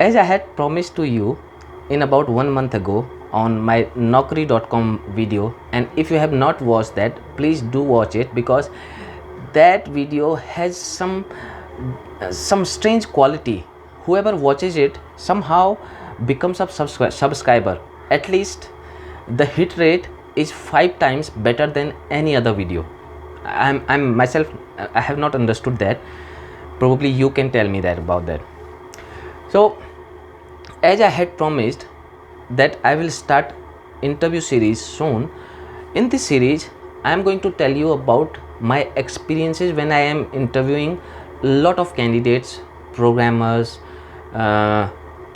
As I had promised to you in about 1 month ago on my Naukri.com video, and if you have not watched that, please do watch it, because that video has some strange quality. Whoever watches it somehow becomes a subscriber. At least the hit rate is 5 times better than any other video. I'm myself, I have not understood that. Probably you can tell me that about that. So as I had promised that I will start interview series soon, in this series I am going to tell you about my experiences when I am interviewing a lot of candidates, programmers,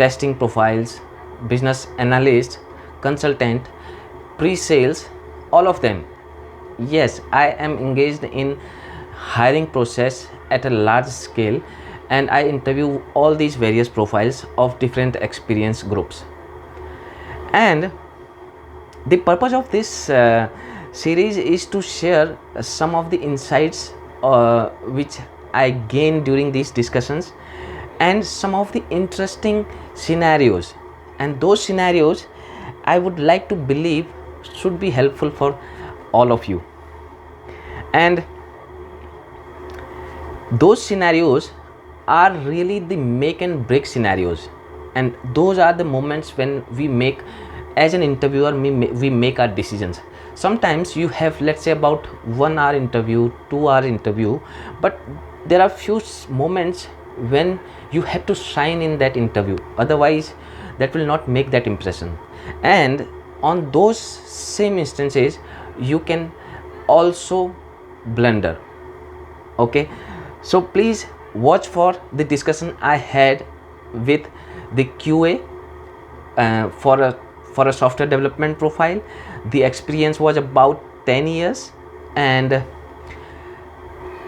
testing profiles, business analyst, consultant, pre-sales, all of them. Yes, I am engaged in hiring process at a large scale, and I interview all these various profiles of different experience groups. And the purpose of this series is to share some of the insights which I gained during these discussions, and some of the interesting scenarios, and those scenarios I would like to believe should be helpful for all of you. And those scenarios are really the make and break scenarios, and those are the moments when we make, as an interviewer, we make our decisions. Sometimes you have, let's say, about 1 hour interview, 2 hour interview, but there are few moments when you have to shine in that interview, otherwise that will not make that impression. And on those same instances you can also blunder. Okay, so please watch for the discussion I had with the QA for a software development profile. The experience was about 10 years, and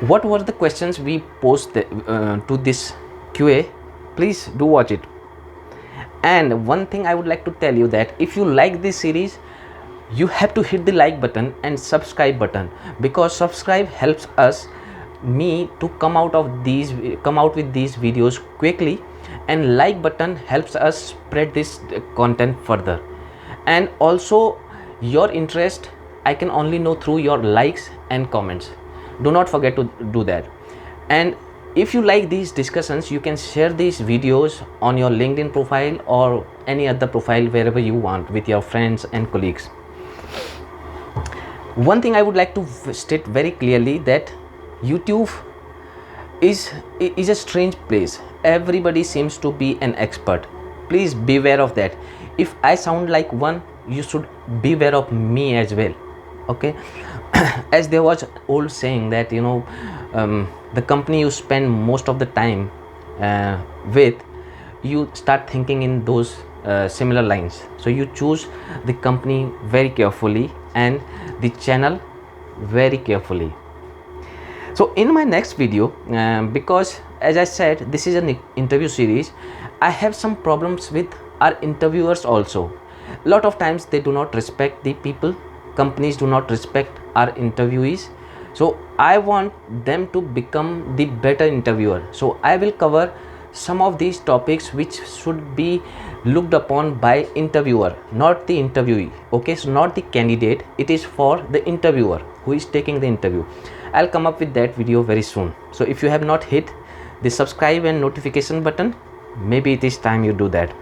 what were the questions we posed to this QA? Please do watch it. And one thing I would like to tell you, that if you like this series, you have to hit the like button and subscribe button, because subscribe helps me to come out with these videos quickly, and like button helps us spread this content further. And also your interest I can only know through your likes and comments. Do not forget to do that. And if you like these discussions, you can share these videos on your LinkedIn profile or any other profile, wherever you want, with your friends and colleagues. One thing I would like to state very clearly, that YouTube is a strange place. Everybody seems to be an expert. Please beware of that. If I sound like one, you should beware of me as well. Okay. As there was old saying that, the company you spend most of the time with, you start thinking in those similar lines. So you choose the company very carefully and the channel very carefully. So in my next video, because as I said, this is an interview series, I have some problems with our interviewers also. A lot of times they do not respect the people. Companies do not respect our interviewees. So I want them to become the better interviewer. So I will cover some of these topics which should be looked upon by interviewer, not the interviewee. Okay, so not the candidate, it is for the interviewer who is taking the interview. I'll come up with that video very soon. So if you have not hit the subscribe and notification button, maybe it is time you do that.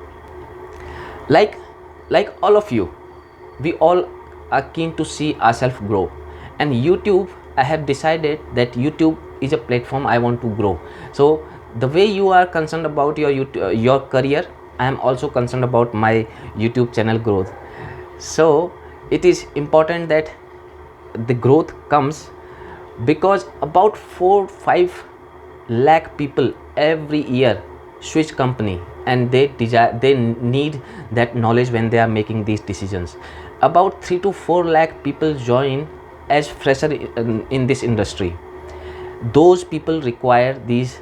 Like all of you, we all are keen to see ourselves grow, and YouTube, I have decided that YouTube is a platform I want to grow. So the way you are concerned about your career, I am also concerned about my YouTube channel growth. So it is important that the growth comes, because about 4-5 lakh people every year switch company, and they need that knowledge when they are making these decisions. About 3-4 lakh people join as fresher in this industry. Those people require these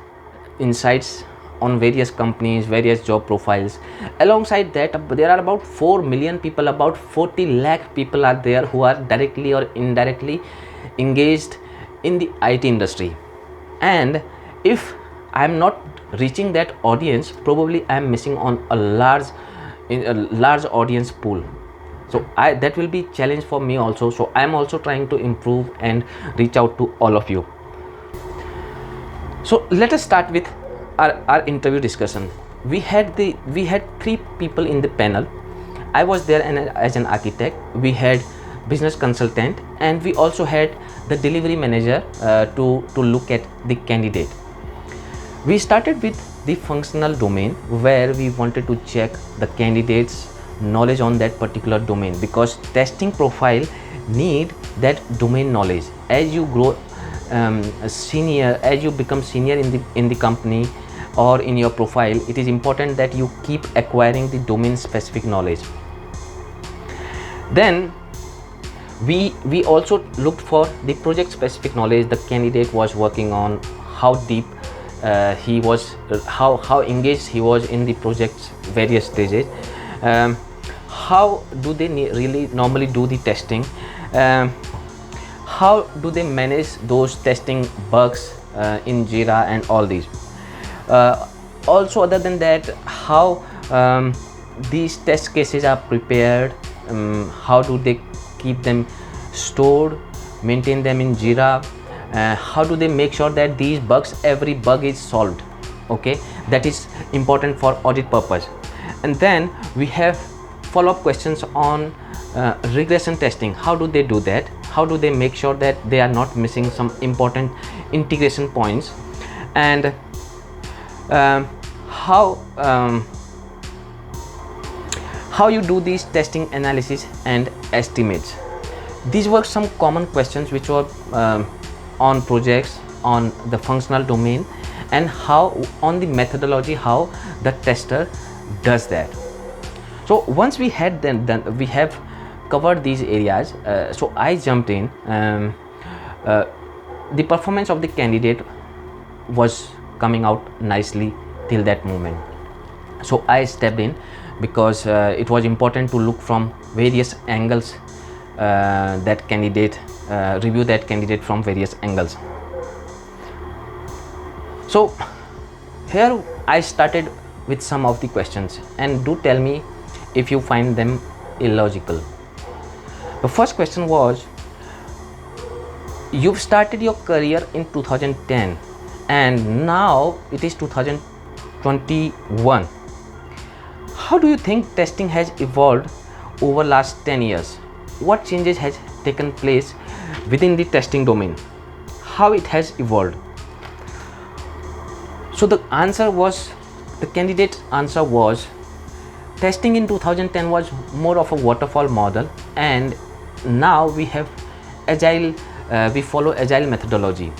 insights on various companies, various job profiles. Alongside that, there are about 4 million people, about 40 lakh people are there who are directly or indirectly engaged in the IT industry. And if I am not reaching that audience, probably I am missing on a large audience pool. So that will be challenge for me also. So I am also trying to improve and reach out to all of you. So let us start with our interview discussion. We had 3 people in the panel. I was there as an architect. We had business consultant, and we also had the delivery manager to look at the candidate. We started with the functional domain, where we wanted to check the candidate's knowledge on that particular domain, because testing profile need that domain knowledge. As you grow senior, as you become senior in the company or in your profile, it is important that you keep acquiring the domain specific knowledge. Then we also looked for the project specific knowledge the candidate was working on, how deep he was, how engaged he was in the project's various stages, how do they really normally do the testing, how do they manage those testing bugs in Jira and all these. Also, other than that, how these test cases are prepared, how do they keep them stored, maintain them in Jira, how do they make sure that these bugs, every bug is solved. Okay, that is important for audit purpose. And then we have follow-up questions on regression testing. How do they do that? How do they make sure that they are not missing some important integration points? And how you do these testing analysis and estimates. These were some common questions which were on projects, on the functional domain, and how on the methodology, how the tester does that. So once we had we have covered these areas, so I jumped in. The performance of the candidate was coming out nicely till that moment. So I stepped in, because it was important to look from various angles, that candidate, review that candidate from various angles. So here I started with some of the questions, and do tell me if you find them illogical. The first question was, you've started your career in 2010 and now it is 2021. How do you think testing has evolved over last 10 years? What changes has taken place within the testing domain? How it has evolved? So the candidate's answer was, testing in 2010 was more of a waterfall model, and now we have agile, we follow agile methodology.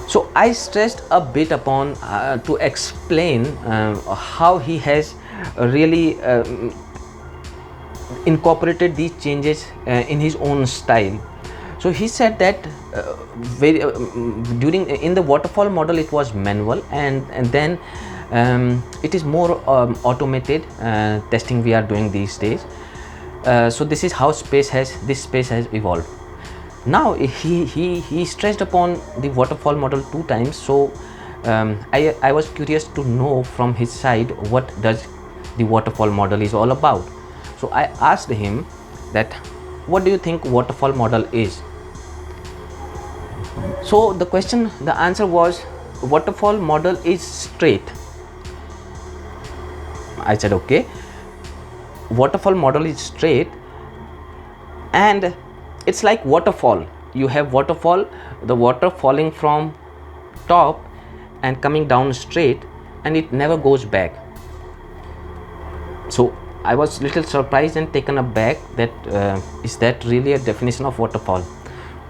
So I stressed a bit upon to explain how he has really incorporated these changes in his own style. So he said that in the waterfall model it was manual, and then it is more automated testing we are doing these days. So this is how this space has evolved. Now he stressed upon the waterfall model 2 times. So I was curious to know from his side what does the waterfall model is all about. So I asked him that, what do you think waterfall model is? So the answer was, waterfall model is straight. I said, okay, waterfall model is straight, and it's like waterfall. You have waterfall, the water falling from top and coming down straight, and it never goes back. So I was little surprised and taken aback that is that really a definition of waterfall?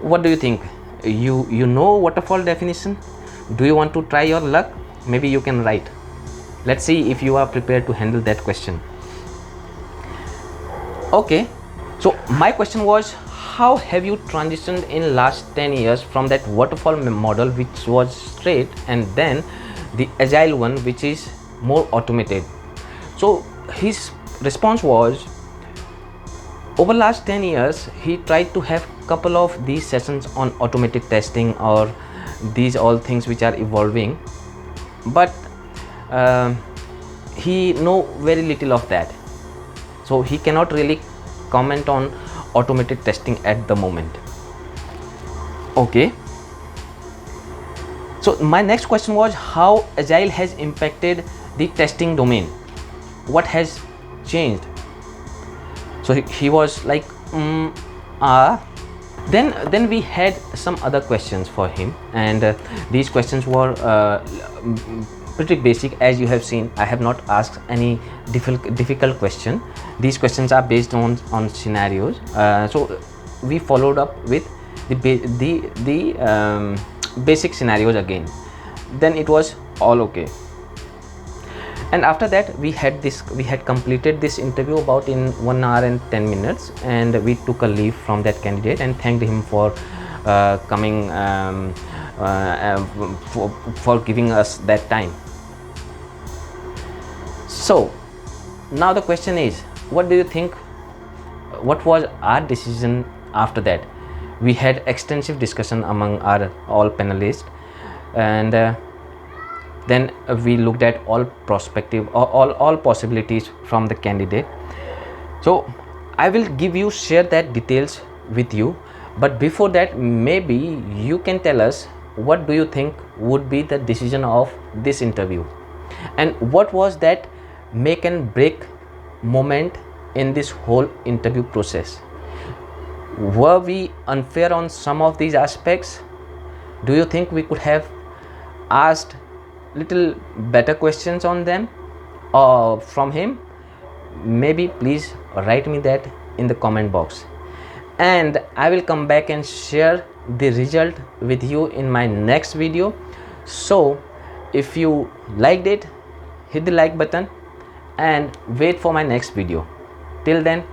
What do you think? You know waterfall definition? Do you want to try your luck? Maybe you can write. Let's see if you are prepared to handle that question. Okay, so my question was, how have you transitioned in last 10 years from that waterfall model which was straight, and then the agile one which is more automated? So his response was, over last 10 years he tried to have couple of these sessions on automated testing or these all things which are evolving, but he know very little of that, so he cannot really comment on automated testing at the moment. Okay, so my next question was how agile has impacted the testing domain, what has changed. So he was like then we had some other questions for him, and these questions were pretty basic. As you have seen, I have not asked any difficult question. These questions are based on scenarios, so we followed up with the basic scenarios again. Then it was all okay, and after that we had completed this interview about in 1 hour and 10 minutes, and we took a leave from that candidate and thanked him for coming for giving us that time. So now the question is, what do you think, what was our decision after that? We had extensive discussion among our all panelists, and then we looked at all prospective or all possibilities from the candidate. So I will share that details with you, but before that maybe you can tell us what do you think would be the decision of this interview, and what was that make and break moment in this whole interview process. Were we unfair on some of these aspects? Do you think we could have asked little better questions on them or from him? Maybe please write me that in the comment box, and I will come back and share the result with you in my next video. So if you liked it, hit the like button and wait for my next video. Till then,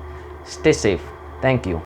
stay safe. Thank you.